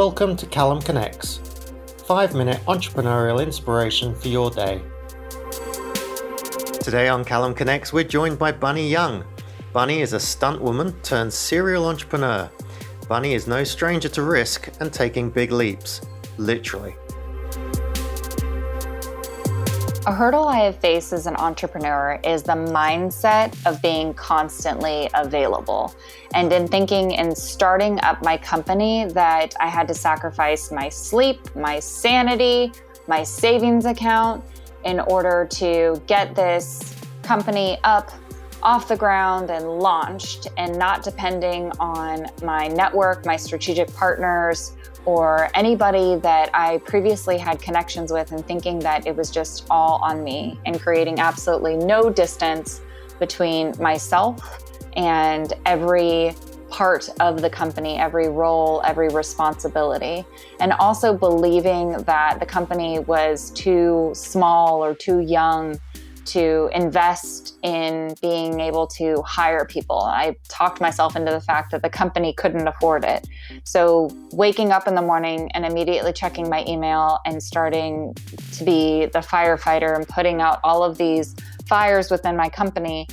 Welcome to CallumConnects, 5-minute entrepreneurial inspiration for your day. Today on CallumConnects, we're joined by Bunny Young. Bunny is a stuntwoman turned serial entrepreneur. Bunny is no stranger to risk and taking big leaps, literally. A hurdle I have faced as an entrepreneur is the mindset of being constantly available. And in thinking and starting up my company that I had to sacrifice my sleep, my sanity, my savings account in order to get this company up off the ground and launched, and not depending on my network, my strategic partners, or anybody that I previously had connections with, and thinking that it was just all on me, and creating absolutely no distance between myself and every part of the company, every role, every responsibility. And also believing that the company was too small or too young to invest in being able to hire people. I talked myself into the fact that the company couldn't afford it. So waking up in the morning and immediately checking my email and starting to be the firefighter and putting out all of these fires within my company,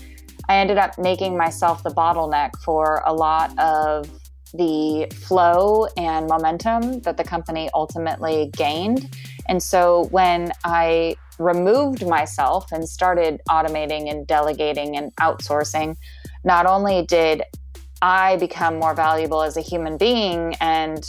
I ended up making myself the bottleneck for a lot of the flow and momentum that the company ultimately gained. And so when I removed myself and started automating and delegating and outsourcing, not only did I become more valuable as a human being and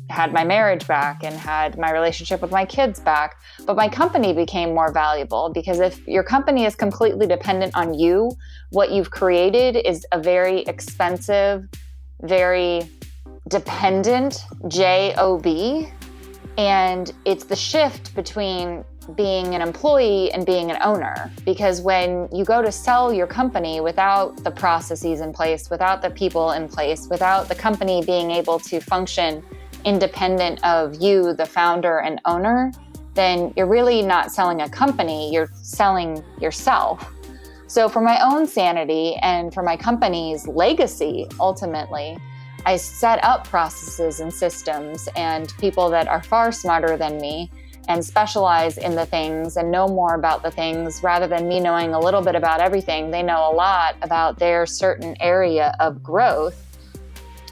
had my marriage back and had my relationship with my kids back, but my company became more valuable, because if your company is completely dependent on you, what you've created is a very expensive, very dependent job. And it's the shift between being an employee and being an owner, because when you go to sell your company without the processes in place, without the people in place, without the company being able to function independent of you, the founder and owner, then you're really not selling a company, you're selling yourself. So for my own sanity and for my company's legacy, ultimately, I set up processes and systems and people that are far smarter than me and specialize in the things and know more about the things. Rather than me knowing a little bit about everything, they know a lot about their certain area of growth.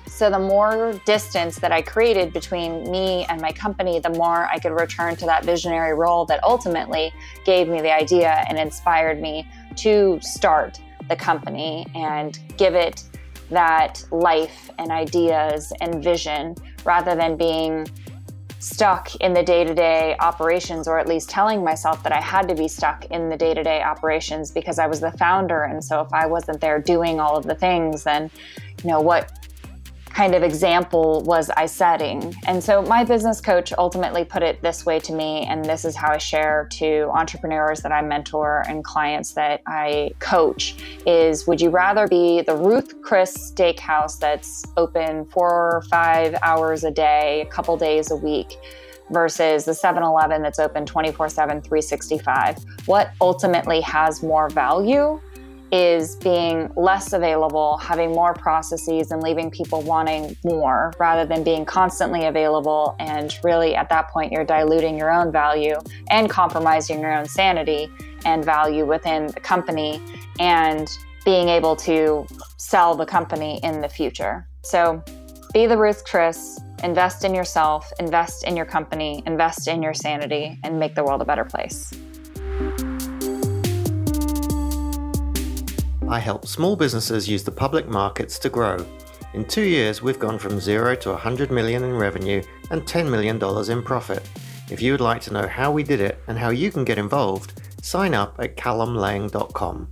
So the more distance that I created between me and my company, the more I could return to that visionary role that ultimately gave me the idea and inspired me to start the company and give it that life and ideas and vision, rather than being stuck in the day-to-day operations, or at least telling myself that I had to be stuck in the day-to-day operations because I was the founder. And so if I wasn't there doing all of the things, then, what kind of example was I setting? And so my business coach ultimately put it this way to me, and this is how I share to entrepreneurs that I mentor and clients that I coach, is: would you rather be the Ruth Chris Steakhouse that's open 4 or 5 hours a day, a couple days a week, versus the 7-Eleven that's open 24/7, 365? What ultimately has more value is being less available, having more processes, and leaving people wanting more, rather than being constantly available. And really, at that point, you're diluting your own value and compromising your own sanity and value within the company, and being able to sell the company in the future. So be the Ruth Chris, invest in yourself, invest in your company, invest in your sanity, and make the world a better place. I help small businesses use the public markets to grow. In 2 years, we've gone from 0 to 100 million in revenue and $10 million in profit. If you would like to know how we did it and how you can get involved, sign up at callumlang.com.